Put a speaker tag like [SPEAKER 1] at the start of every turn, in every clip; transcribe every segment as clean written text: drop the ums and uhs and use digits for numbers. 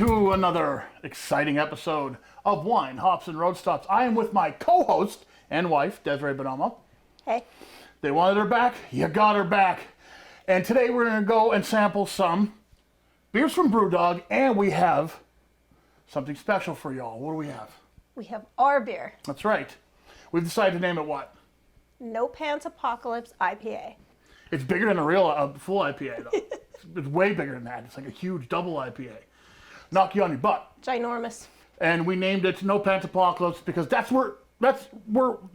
[SPEAKER 1] to another exciting episode of Wine, Hops, and Road Stops. I am with my co-host and wife, Desiree Bonomo.
[SPEAKER 2] Hey.
[SPEAKER 1] They wanted her back, you got her back. And today we're going to go and sample some beers from Brewdog, and we have something special for y'all. What do we have?
[SPEAKER 2] We have our beer.
[SPEAKER 1] That's right. We've decided to name it what?
[SPEAKER 2] No Pants Apocalypse IPA.
[SPEAKER 1] It's bigger than a real full IPA, though. It's way bigger than that. It's like a huge double IPA. Knock you on your butt.
[SPEAKER 2] Ginormous.
[SPEAKER 1] And we named it No Pants Apocalypse because we're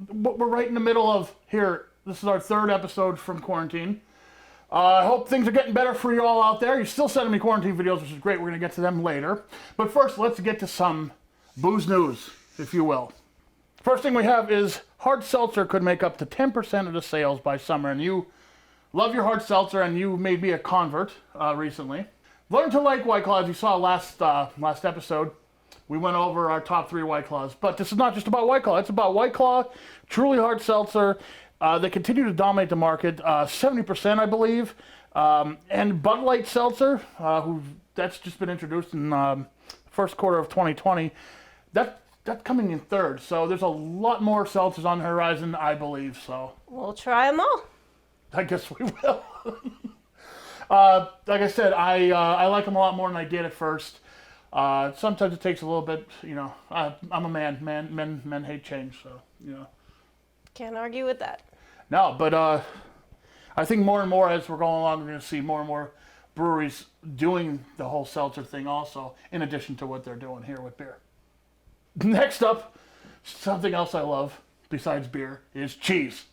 [SPEAKER 1] right in the middle of here. This is our third episode from quarantine. I hope things are getting better for you all out there. You're still sending me quarantine videos, which is great. We're going to get to them later. But first, let's get to some booze news, if you will. First thing we have is hard seltzer could make up to 10% of the sales by summer. And you love your hard seltzer, and you made me a convert recently. Learn to like White Claw. As you saw last episode, we went over our top 3 White Claws. But this is not just about White Claw. It's about White Claw, truly hard seltzer. They continue to dominate the market, 70%, I believe. And Bud Light Seltzer, that's just been introduced in first quarter of 2020. That's coming in third. So there's a lot more seltzers on the horizon, I believe. So
[SPEAKER 2] We'll try them all.
[SPEAKER 1] I guess we will. Like I said, I like them a lot more than I did at first. Sometimes it takes a little bit, you know. I'm a man. Men hate change, so, you know.
[SPEAKER 2] Can't argue with that.
[SPEAKER 1] No, but I think more and more as we're going along, we're going to see more and more breweries doing the whole seltzer thing also, in addition to what they're doing here with beer. Next up, something else I love besides beer is cheese.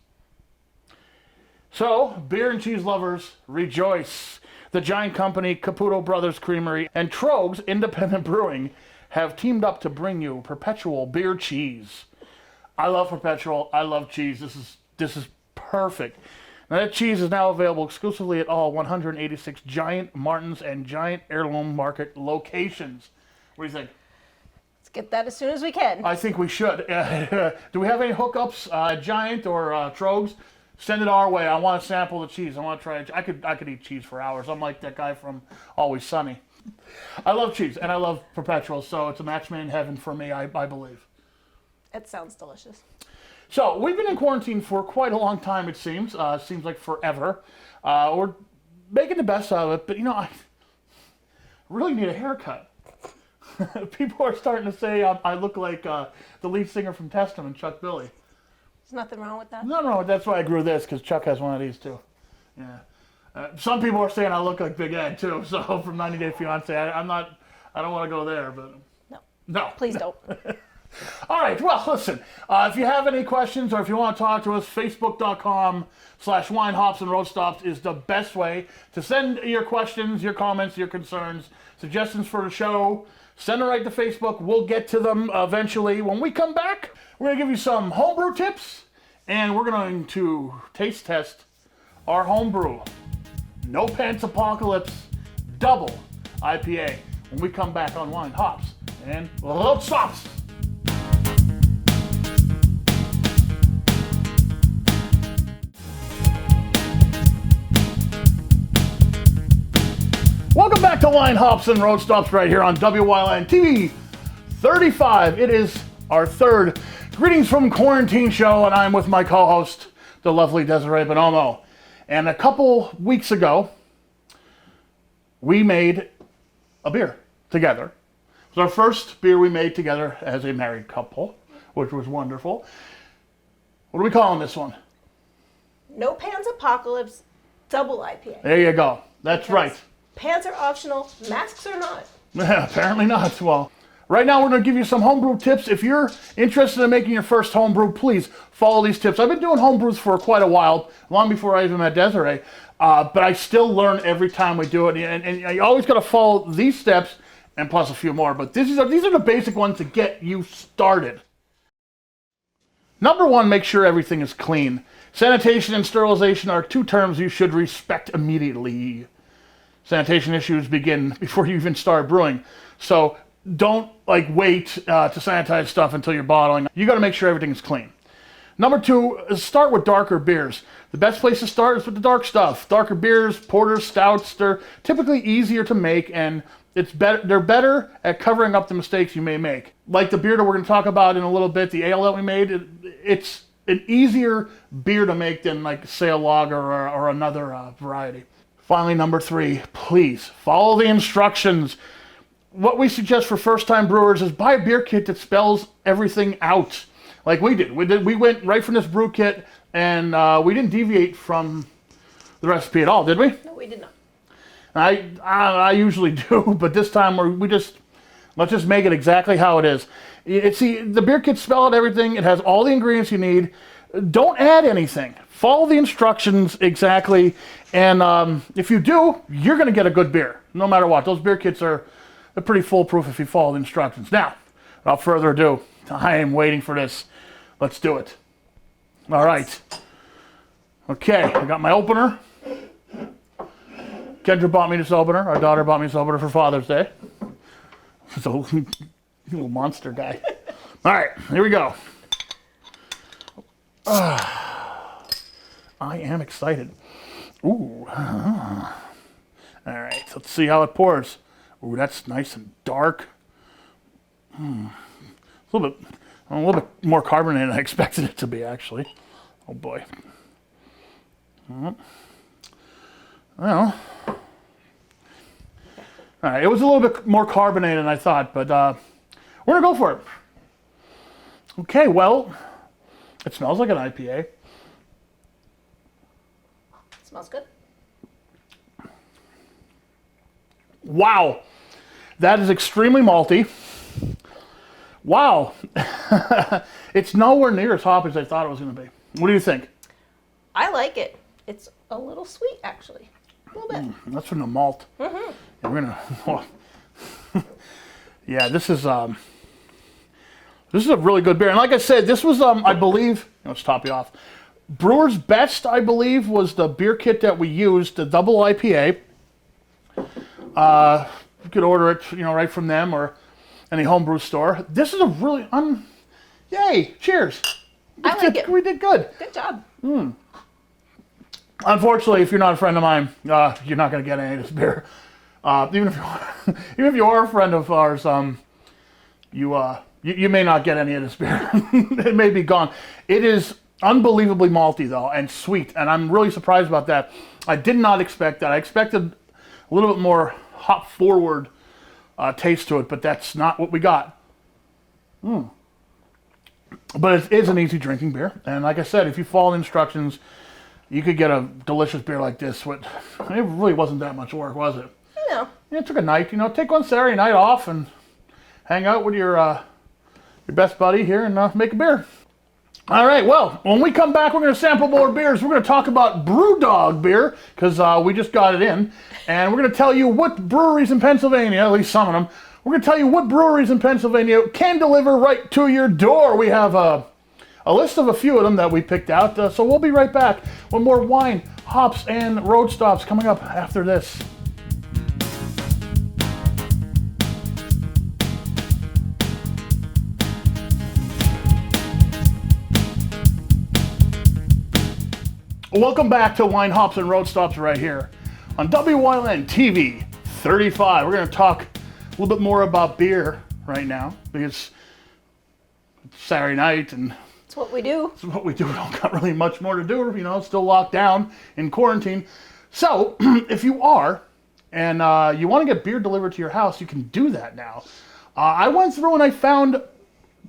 [SPEAKER 1] So, beer and cheese lovers, rejoice. The giant company Caputo Brothers Creamery and Troegs Independent Brewing have teamed up to bring you Perpetual Beer Cheese. I love Perpetual. I love cheese. This is perfect. Now, that cheese is now available exclusively at all 186 Giant Martins and Giant Heirloom Market locations. What do you think?
[SPEAKER 2] Let's get that as soon as we can.
[SPEAKER 1] I think we should. Do we have any hookups, Giant or Troegs? Send it our way. I want to sample the cheese. I want to try it. I could eat cheese for hours. I'm like that guy from Always Sunny. I love cheese, and I love Perpetual, so it's a match made in heaven for me, I believe.
[SPEAKER 2] It sounds delicious.
[SPEAKER 1] So, we've been in quarantine for quite a long time, it seems. Seems like forever. We're making the best out of it, but, you know, I really need a haircut. People are starting to say I look like the lead singer from Testament, Chuck Billy.
[SPEAKER 2] There's nothing wrong with that.
[SPEAKER 1] No, that's why I grew this, because Chuck has one of these, too. Yeah. Some people are saying I look like Big Ed, too, so from 90 Day Fiancé, I don't want to go there, but... No.
[SPEAKER 2] Please don't.
[SPEAKER 1] All right, well, listen, if you have any questions or if you want to talk to us, facebook.com/wine, hops, and road stops is the best way to send your questions, your comments, your concerns, suggestions for the show. Send them right to Facebook. We'll get to them eventually. When we come back, we're going to give you some homebrew tips, and we're going to taste test our homebrew. No Pants Apocalypse Double IPA. When we come back on Wine, Hops, and Road Stops. Welcome back to Wine, Hops, and Road Stops right here on WYLN TV 35. It is our third Greetings from Quarantine show, and I'm with my co-host, the lovely Desiree Bonomo. And a couple weeks ago, we made a beer together. It was our first beer we made together as a married couple, which was wonderful. What are we calling this one?
[SPEAKER 2] No Pants Apocalypse Double IPA.
[SPEAKER 1] There you go. That's right.
[SPEAKER 2] Pants are optional, masks are not.
[SPEAKER 1] Apparently not. Well, right now we're going to give you some homebrew tips. If you're interested in making your first homebrew, please follow these tips. I've been doing homebrews for quite a while, long before I even met Desiree, but I still learn every time we do it, and you always got to follow these steps, and plus a few more, but these are the basic ones to get you started. Number 1, make sure everything is clean. Sanitation and sterilization are 2 terms you should respect immediately. Sanitation issues begin before you even start brewing. So don't wait to sanitize stuff until you're bottling. You got to make sure everything is clean. Number 2 is start with darker beers. The best place to start is with the dark stuff. Darker beers, porters, stouts, they're typically easier to make and It's better. They're better at covering up the mistakes you may make. Like the beer that we're going to talk about in a little bit, the ale that we made. It's an easier beer to make than, like, say, a lager or another variety. Finally, number 3, please follow the instructions. What we suggest for first-time brewers is buy a beer kit that spells everything out, like we did. We went right from this brew kit, and we didn't deviate from the recipe at all, did we?
[SPEAKER 2] No, we did not.
[SPEAKER 1] I usually do, but this time let's just make it exactly how it is. See, the beer kit spell out everything. It has all the ingredients you need. Don't add anything. Follow the instructions exactly, and if you do, you're going to get a good beer, no matter what. Those beer kits they're pretty foolproof if you follow the instructions. Now, without further ado, I am waiting for this. Let's do it. All right. Okay, I got my opener. Kendra bought me this opener. Our daughter bought me this opener for Father's Day. So, little monster guy. All right, here we go. I am excited. Ooh. All right, let's see how it pours. Ooh, that's nice and dark. A little bit more carbonated than I expected it to be, actually. Oh boy. Well, all right, it was a little bit more carbonated than I thought, but we're gonna go for it. Okay, well, it smells like an IPA.
[SPEAKER 2] Smells good.
[SPEAKER 1] Wow, that is extremely malty. Wow, it's nowhere near as hoppy as I thought it was going to be. What do you think?
[SPEAKER 2] I like it. It's a little sweet, actually. A little bit.
[SPEAKER 1] That's from the malt. Mm-hmm. Yeah, we're gonna. Yeah, this is a really good beer, and like I said, this was I believe. Let's top you off. Brewer's Best, I believe, was the beer kit that we used, the double IPA. You could order it, right from them or any homebrew store. This is a really yay! Cheers.
[SPEAKER 2] I like it.
[SPEAKER 1] We did good.
[SPEAKER 2] Good job.
[SPEAKER 1] Unfortunately, if you're not a friend of mine, you're not going to get any of this beer. Even if you are a friend of ours, you may not get any of this beer. It may be gone. It is unbelievably malty though, and sweet, and I'm really surprised about that. I did not expect that. I expected a little bit more hop forward taste to it, but that's not what we got. But it is an easy drinking beer, and like I said, if you follow the instructions, you could get a delicious beer like this. It really wasn't that much work, was it?
[SPEAKER 2] No.
[SPEAKER 1] Yeah, it took a night. Take one Saturday night off and hang out with your best buddy here and make a beer. All right, well, when we come back, we're going to sample more beers. We're going to talk about Brewdog beer, because we just got it in. And we're going to tell you what breweries in Pennsylvania, at least some of them, we're going to tell you what breweries in Pennsylvania can deliver right to your door. We have a list of a few of them that we picked out. So we'll be right back with more wine, hops, and road stops coming up after this. Welcome back to Wine, Hops, and Road Stops right here on WYLN TV 35. We're going to talk a little bit more about beer right now because it's Saturday night and
[SPEAKER 2] It's what we do.
[SPEAKER 1] it's what we do. We don't got really much more to do, still locked down in quarantine. So if you are and you want to get beer delivered to your house, you can do that now. I went through and I found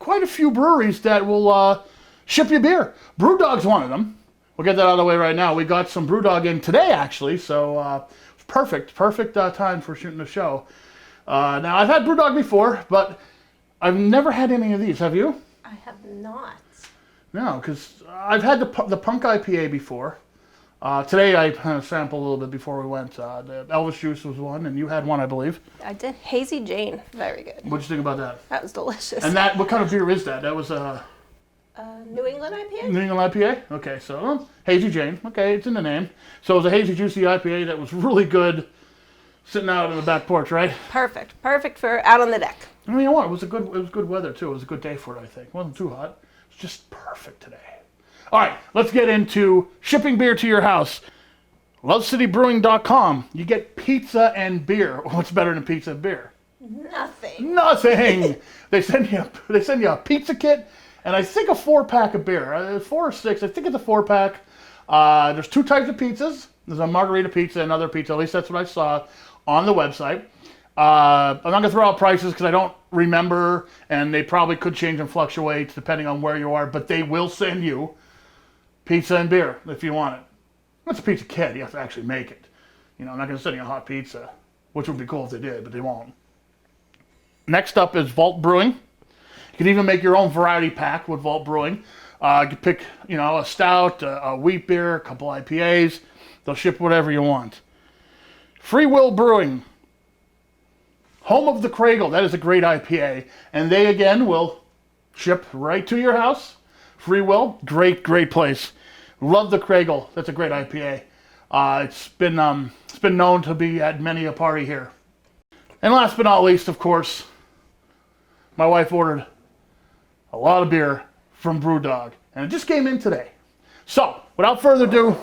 [SPEAKER 1] quite a few breweries that will ship you beer. Brewdog's one of them. We'll get that out of the way right now. We got some Brewdog in today, actually, so perfect time for shooting the show. Now, I've had Brewdog before, but I've never had any of these. Have you?
[SPEAKER 2] I have not.
[SPEAKER 1] No, because I've had the Punk IPA before. Today, I sampled a little bit before we went. The Elvis Juice was one, and you had one, I believe.
[SPEAKER 2] I did. Hazy Jane. Very good.
[SPEAKER 1] What'd you think about that?
[SPEAKER 2] That was delicious.
[SPEAKER 1] And what kind of beer is that? That was
[SPEAKER 2] New England IPA?
[SPEAKER 1] New England IPA? Okay, so Hazy Jane. Okay, it's in the name. So it was a hazy, juicy IPA that was really good sitting out on the back porch, right?
[SPEAKER 2] Perfect. Perfect for out on the deck.
[SPEAKER 1] I mean, you know what? It was good weather, too. It was a good day for it, I think. It wasn't too hot. It was just perfect today. All right, let's get into shipping beer to your house. LoveCityBrewing.com. You get pizza and beer. What's better than pizza and beer?
[SPEAKER 2] Nothing.
[SPEAKER 1] Nothing. They send you a pizza kit and I think a 4-pack of beer. 4 or 6. I think it's a 4-pack. There's 2 types of pizzas. There's a margarita pizza and another pizza. At least that's what I saw on the website. I'm not going to throw out prices because I don't remember, and they probably could change and fluctuate depending on where you are, but they will send you pizza and beer if you want it. It's a pizza kit. You have to actually make it. I'm not going to send you a hot pizza, which would be cool if they did, but they won't. Next up is Vault Brewing. You can even make your own variety pack with Vault Brewing. You can pick, a stout, a wheat beer, a couple IPAs. They'll ship whatever you want. Free Will Brewing. Home of the Craigle. That is a great IPA. And they, again, will ship right to your house. Free Will. Great, great place. Love the Craigle. That's a great IPA. It's been known to be at many a party here. And last but not least, of course, my wife ordered a lot of beer from BrewDog. And it just came in today. So, without further ado,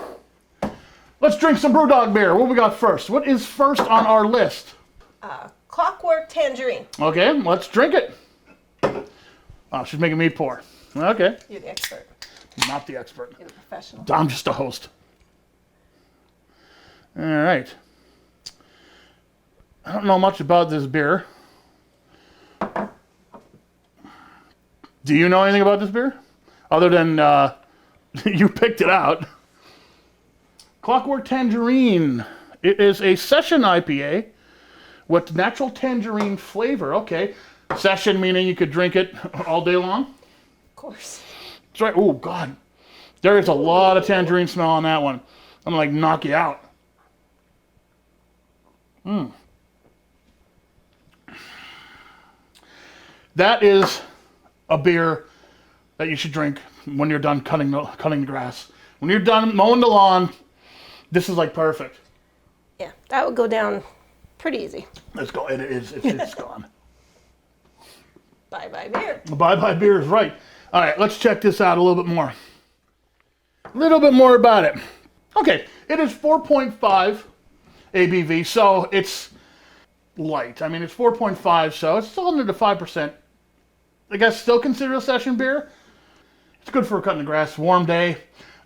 [SPEAKER 1] let's drink some BrewDog beer. What we got first? What is first on our list?
[SPEAKER 2] Clockwork Tangerine.
[SPEAKER 1] Okay, let's drink it. Oh, she's making me pour. Okay.
[SPEAKER 2] You're the expert.
[SPEAKER 1] Not the expert.
[SPEAKER 2] You're the professional.
[SPEAKER 1] I'm just a host. All right. I don't know much about this beer. Do you know anything about this beer? Other than you picked it out. Clockwork Tangerine. It is a session IPA with natural tangerine flavor. Okay. Session meaning you could drink it all day long?
[SPEAKER 2] Of course.
[SPEAKER 1] That's right. Oh, God. There is a lot of tangerine smell on that one. I'm going to knock you out. That is a beer that you should drink when you're done cutting the grass. When you're done mowing the lawn, this is perfect.
[SPEAKER 2] Yeah, that would go down pretty easy.
[SPEAKER 1] Let's go. It's gone.
[SPEAKER 2] Bye-bye beer.
[SPEAKER 1] Bye-bye beer is right. All right, let's check this out a little bit more. A little bit more about it. Okay, it is 4.5 ABV, so it's light. I mean, it's 4.5, so it's still under the 5%. I guess still considered a session beer. It's good for cutting the grass, warm day.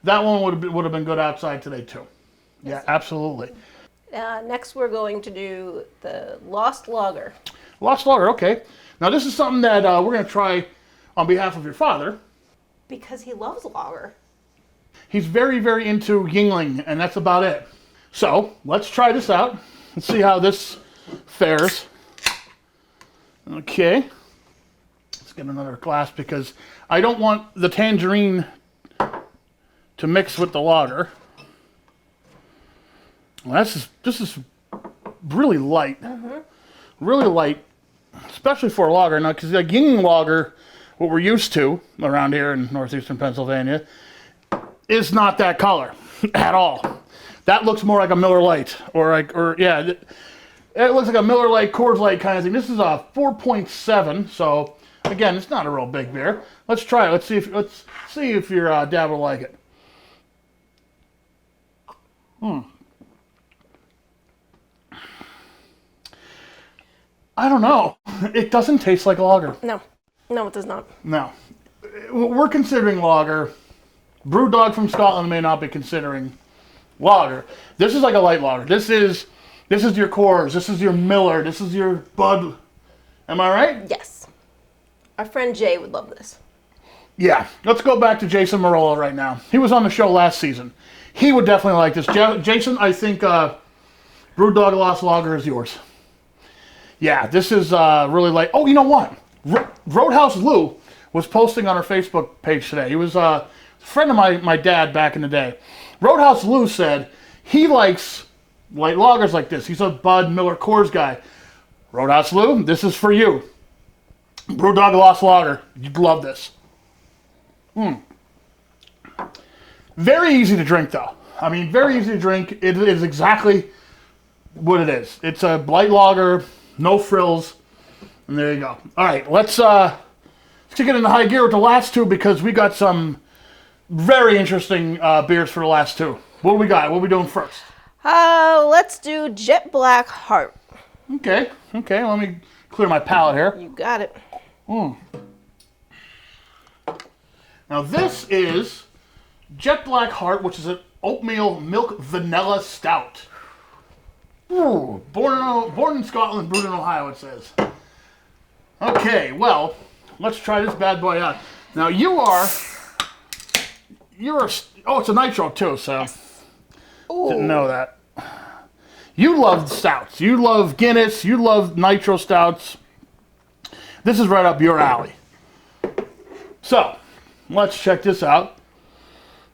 [SPEAKER 1] That one would have been good outside today too. Yeah, absolutely.
[SPEAKER 2] Next, we're going to do the Lost Lager.
[SPEAKER 1] Lost Lager, okay. Now this is something that we're going to try on behalf of your father.
[SPEAKER 2] Because he loves lager.
[SPEAKER 1] He's very, very into Yingling, and that's about it. So, let's try this out and see how this fares. Okay. Let's get another glass because I don't want the tangerine to mix with the lager. Well, this is really light. Really light, especially for a lager. Now, because like Yingling lager, what we're used to around here in northeastern Pennsylvania, is not that color at all. That looks more like a Miller Lite, it looks like a Miller Lite, Coors Light kind of thing. This is a 4.7, so again, it's not a real big beer. Let's try it. Let's see if your dad will like it. I don't know. It doesn't taste like lager.
[SPEAKER 2] No, it does not.
[SPEAKER 1] No. We're considering lager. BrewDog from Scotland may not be considering lager. This is like a light lager. This is your Coors. This is your Miller. This is your Bud. Am I right?
[SPEAKER 2] Yes. Our friend Jay would love this.
[SPEAKER 1] Yeah. Let's go back to Jason Marola right now. He was on the show last season. He would definitely like this. Jason, I think BrewDog Lost Lager is yours. Yeah, this is really light. Oh, you know what? Roadhouse Lou was posting on her Facebook page today. He was a friend of my dad back in the day. Roadhouse Lou said he likes light lagers like this. He's a Bud, Miller, Coors guy. Roadhouse Lou, this is for you. BrewDog Lost Lager. You'd love this. Very easy to drink, though. I mean, very easy to drink. It is exactly what it is. It's a light lager, no frills, and there you go. All right, let's get into high gear with the last two because we got some very interesting beers for the last two. What do we got? What are we doing first?
[SPEAKER 2] Let's do Jet Black Heart.
[SPEAKER 1] Okay. Let me clear my palate here.
[SPEAKER 2] You got it.
[SPEAKER 1] Now this is Jet Black Heart, which is an oatmeal milk vanilla stout. Ooh, born in Scotland, brewed in Ohio, it says. Okay, well, let's try this bad boy out. Now oh, it's a nitro too, so didn't know that. You love stouts. You love Guinness. You love nitro stouts. This is right up your alley. So, let's check this out.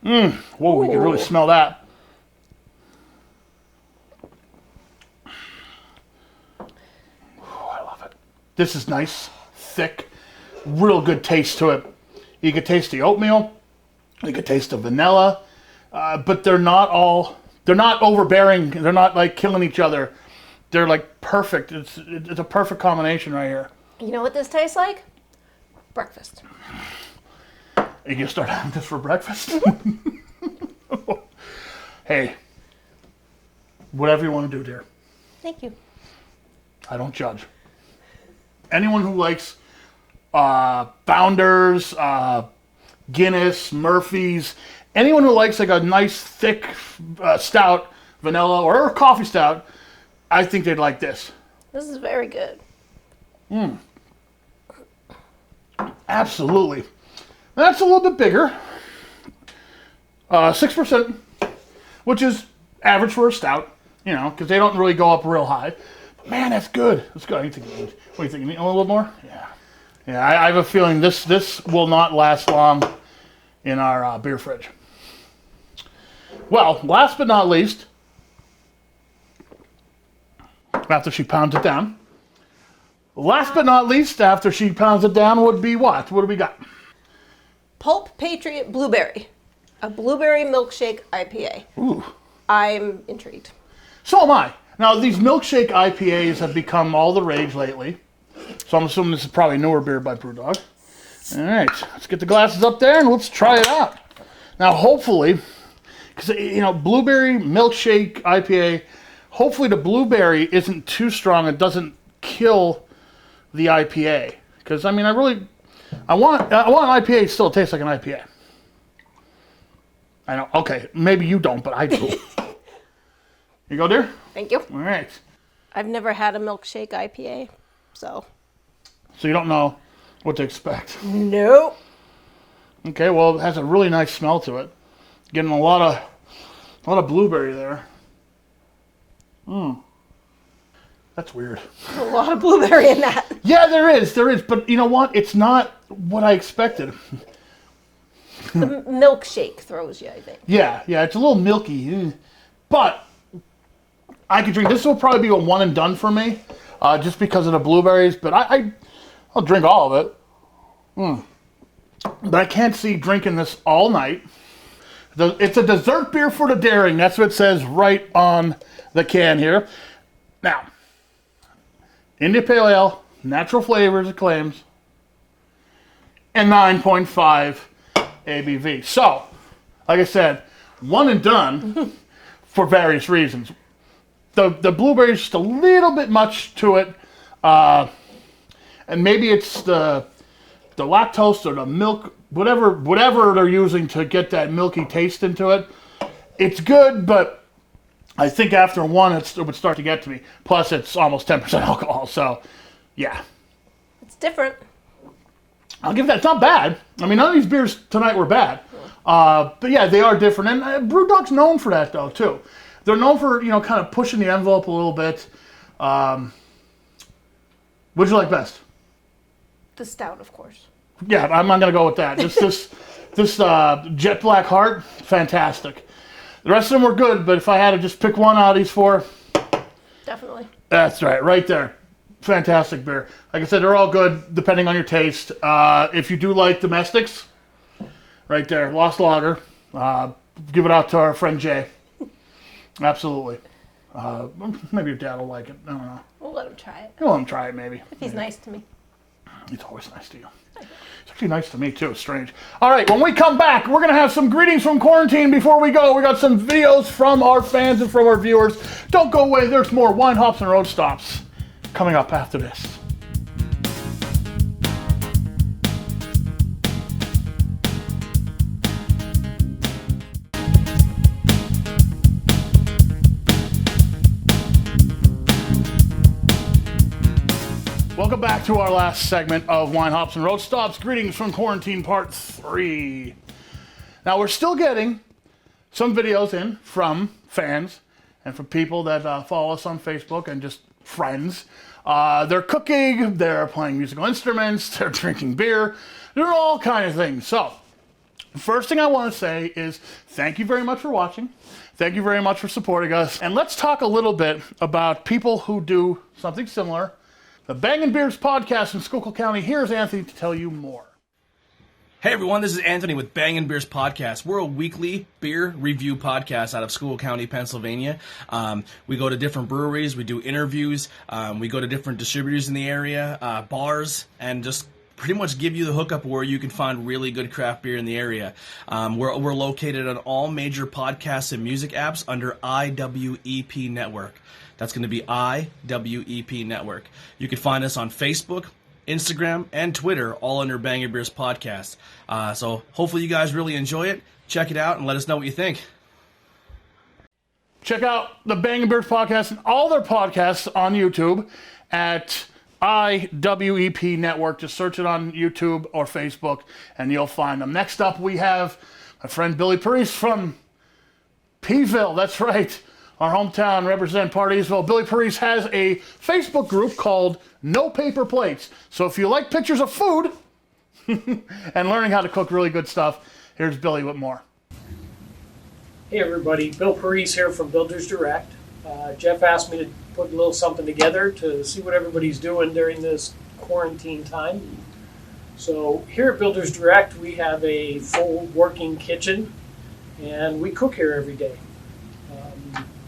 [SPEAKER 1] Whoa, we can really smell that. I love it. This is nice, thick, real good taste to it. You can taste the oatmeal. You can taste the vanilla. But they're not overbearing. They're not like killing each other. They're like perfect. It's a perfect combination right here.
[SPEAKER 2] You know what this tastes like? Breakfast.
[SPEAKER 1] You can start having this for breakfast. Hey, whatever you want to do, dear.
[SPEAKER 2] Thank you.
[SPEAKER 1] I don't judge. Anyone who likes Founders, Guinness, Murphy's, anyone who likes like a nice thick stout, vanilla or a coffee stout, I think they'd like this.
[SPEAKER 2] This is very good.
[SPEAKER 1] Absolutely. That's a little bit bigger. 6%, which is average for a stout, you know, because they don't really go up real high. But man, that's good. That's good. What do you think? You need a little more? Yeah. Yeah, I have a feeling this will not last long in our beer fridge. Well, last but not least, after she pounds it down, would be what? What do we got?
[SPEAKER 2] Pulp Patriot Blueberry. A blueberry milkshake IPA.
[SPEAKER 1] Ooh.
[SPEAKER 2] I'm intrigued.
[SPEAKER 1] So am I. Now, these milkshake IPAs have become all the rage lately. So I'm assuming this is probably newer beer by Brewdog. All right, let's get the glasses up there and let's try it out. Now, hopefully, because, you know, blueberry milkshake IPA, hopefully the blueberry isn't too strong. It doesn't kill the IPA. Because, I mean, I want an IPA to still taste like an IPA. I know. Okay, maybe you don't, but I do. Here you go, dear.
[SPEAKER 2] Thank you.
[SPEAKER 1] All right.
[SPEAKER 2] I've never had a milkshake IPA, so.
[SPEAKER 1] So you don't know what to expect.
[SPEAKER 2] Nope.
[SPEAKER 1] Okay, well, it has a really nice smell to it. Getting a lot of blueberry there. That's weird.
[SPEAKER 2] There's a lot of blueberry in that.
[SPEAKER 1] Yeah, there is. But you know what? It's not what I expected.
[SPEAKER 2] The milkshake throws you, I think.
[SPEAKER 1] Yeah, it's a little milky. But I could drink. This will probably be a one and done for me, just because of the blueberries. But I'll drink all of it. But I can't see drinking this all night. It's a dessert beer for the daring. That's what it says right on the can here. Now, India Pale Ale, natural flavors, it claims, and 9.5 ABV. So, like I said, one and done for various reasons. The blueberry's just a little bit much to it, and maybe it's the lactose or the milk, whatever they're using to get that milky taste into it. It's good, but I think after one, it would start to get to me. Plus, it's almost 10% alcohol, so yeah.
[SPEAKER 2] It's different.
[SPEAKER 1] I'll give that. It's not bad. I mean, none of these beers tonight were bad. But yeah, they are different. And Brewdog's known for that, though, too. They're known for, you know, kind of pushing the envelope a little bit. What'd you like best?
[SPEAKER 2] The stout, of course.
[SPEAKER 1] Yeah, I'm not going to go with that. This Jet Black Heart, fantastic. The rest of them were good, but if I had to just pick one out of these four.
[SPEAKER 2] Definitely.
[SPEAKER 1] That's right there. Fantastic beer. Like I said, they're all good depending on your taste. If you do like domestics, right there, Lost Lager, give it out to our friend Jay. Absolutely. Maybe your dad will like it. I don't know.
[SPEAKER 2] We'll let him try it.
[SPEAKER 1] We'll let him try it maybe.
[SPEAKER 2] If he's nice to me.
[SPEAKER 1] He's always nice to you. It's actually nice to me too, strange. All right, when we come back, we're gonna have some greetings from quarantine before we go. We got some videos from our fans and from our viewers. Don't go away, there's more Wine, Hops, and Road Stops coming up after this. Welcome back to our last segment of Wine, Hops, and Road Stops. Greetings from Quarantine Part 3. Now, we're still getting some videos in from fans and from people that follow us on Facebook and just friends. They're cooking, they're playing musical instruments, they're drinking beer, they're all kind of things. So, the first thing I want to say is thank you very much for watching. Thank you very much for supporting us. And let's talk a little bit about people who do something similar. The Bangin Beers podcast in Schuylkill County. Here's Anthony to tell you more.
[SPEAKER 3] Hey everyone, this is Anthony with Bangin Beers podcast. We're a weekly beer review podcast out of Schuylkill County, Pennsylvania. We go to different breweries, we do interviews, we go to different distributors in the area, bars, and just pretty much give you the hookup where you can find really good craft beer in the area. We're located on all major podcasts and music apps under IWEP Network. That's going to be IWEP Network. You can find us on Facebook, Instagram, and Twitter, all under Bangin Beers Podcast. So hopefully you guys really enjoy it. Check it out and let us know what you think.
[SPEAKER 1] Check out the Bangin Beers Podcast and all their podcasts on YouTube at IWEP Network. Just search it on YouTube or Facebook and you'll find them. Next up, we have my friend Billy Parise from Peeville. That's right. Our hometown represent Partysville. Billy Parise has a Facebook group called No Paper Plates. So if you like pictures of food and learning how to cook really good stuff, here's Billy with more.
[SPEAKER 4] Hey everybody, Bill Parise here from Builders Direct. Jeff asked me to put a little something together to see what everybody's doing during this quarantine time. So here at Builders Direct, we have a full working kitchen and we cook here every day.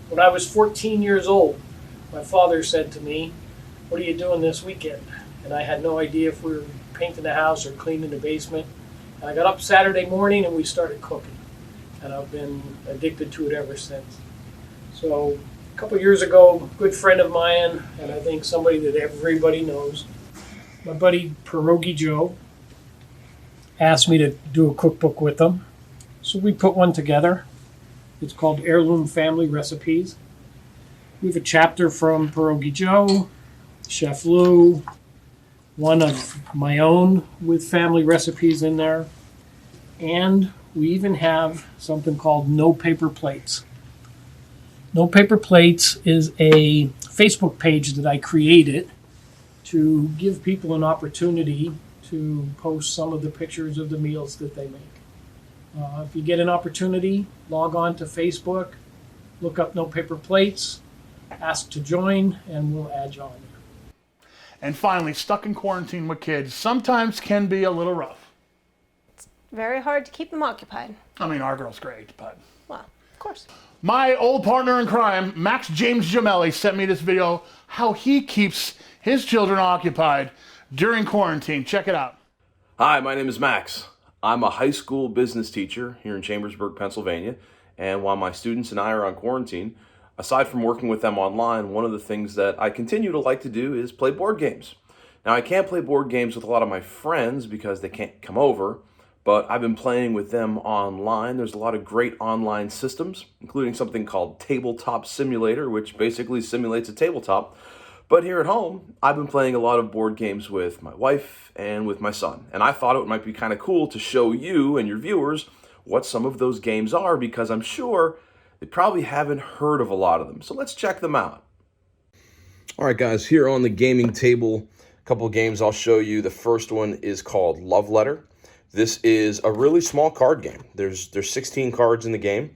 [SPEAKER 4] When I was 14 years old, my father said to me, "What are you doing this weekend?" And I had no idea if we were painting the house or cleaning the basement. And I got up Saturday morning and we started cooking. And I've been addicted to it ever since. So a couple years ago, a good friend of mine, and I think somebody that everybody knows, my buddy Pierogi Joe, asked me to do a cookbook with him. So we put one together. It's called Heirloom Family Recipes. We have a chapter from Pierogi Joe, Chef Lou, one of my own with family recipes in there, and we even have something called No Paper Plates. No Paper Plates is a Facebook page that I created to give people an opportunity to post some of the pictures of the meals that they make. If you get an opportunity, log on to Facebook, look up No Paper Plates, ask to join, and we'll add you on there.
[SPEAKER 1] And finally, stuck in quarantine with kids sometimes can be a little rough.
[SPEAKER 2] It's very hard to keep them occupied.
[SPEAKER 1] I mean, our girl's great, but...
[SPEAKER 2] Well, of course.
[SPEAKER 1] My old partner in crime, Max James Gemelli, sent me this video, how he keeps his children occupied during quarantine. Check it out.
[SPEAKER 5] Hi, my name is Max. I'm a high school business teacher here in Chambersburg, Pennsylvania, and while my students and I are on quarantine, aside from working with them online, one of the things that I continue to like to do is play board games. Now, I can't play board games with a lot of my friends because they can't come over, but I've been playing with them online. There's a lot of great online systems, including something called Tabletop Simulator, which basically simulates a tabletop. But here at home, I've been playing a lot of board games with my wife and with my son. And I thought it might be kind of cool to show you and your viewers what some of those games are, because I'm sure they probably haven't heard of a lot of them. So let's check them out. All right, guys, here on the gaming table, a couple of games I'll show you. The first one is called Love Letter. This is a really small card game. There's 16 cards in the game,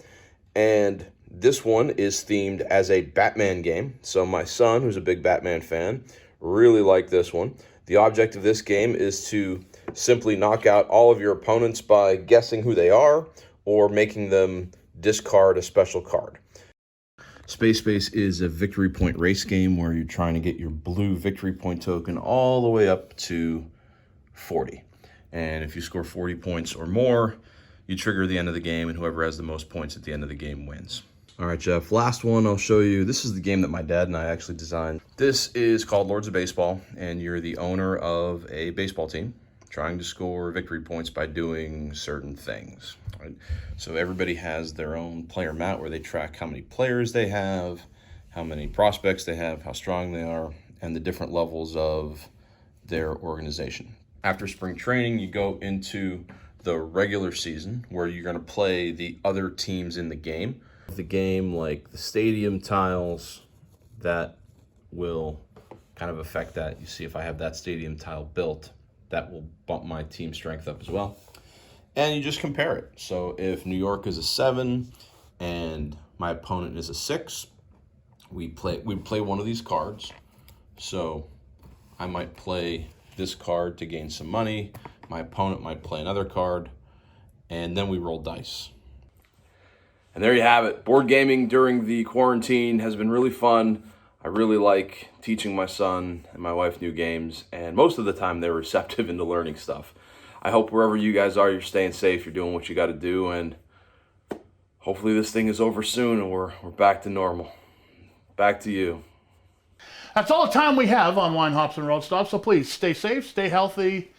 [SPEAKER 5] and this one is themed as a Batman game. So my son, who's a big Batman fan, really liked this one. The object of this game is to simply knock out all of your opponents by guessing who they are or making them discard a special card. Space Base is a victory point race game where you're trying to get your blue victory point token all the way up to 40. And if you score 40 points or more, you trigger the end of the game, and whoever has the most points at the end of the game wins. All right, Jeff, last one I'll show you. This is the game that my dad and I actually designed. This is called Lords of Baseball, and you're the owner of a baseball team trying to score victory points by doing certain things. Right? So everybody has their own player mat where they track how many players they have, how many prospects they have, how strong they are, and the different levels of their organization. After spring training, you go into the regular season where you're going to play the other teams in the game. The game, like the stadium tiles, that will kind of affect that. You see, if I have that stadium tile built, that will bump my team strength up as well. And you just compare it. So if New York is a 7 and my opponent is a 6, we play one of these cards. So I might play this card to gain some money. My opponent might play another card, and then we roll dice. And there you have it. Board gaming during the quarantine has been really fun. I really like teaching my son and my wife new games, and most of the time they're receptive into learning stuff. I hope wherever you guys are, you're staying safe, you're doing what you got to do, and hopefully this thing is over soon and we're back to normal. Back to you.
[SPEAKER 1] That's all the time we have on Wine, Hops, and Road Stops, so please stay safe, stay healthy,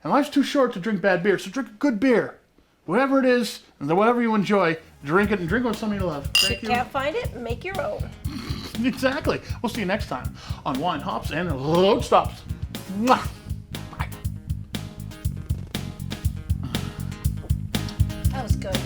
[SPEAKER 1] and life's too short to drink bad beer, so drink good beer. Whatever it is, and whatever you enjoy, drink it, and drink with somebody you love. Thank
[SPEAKER 2] If
[SPEAKER 1] you.
[SPEAKER 2] you can't find it, make your own.
[SPEAKER 1] Exactly. We'll see you next time on Wine, Hops, and Road Stops. Mwah. Bye.
[SPEAKER 2] That was good.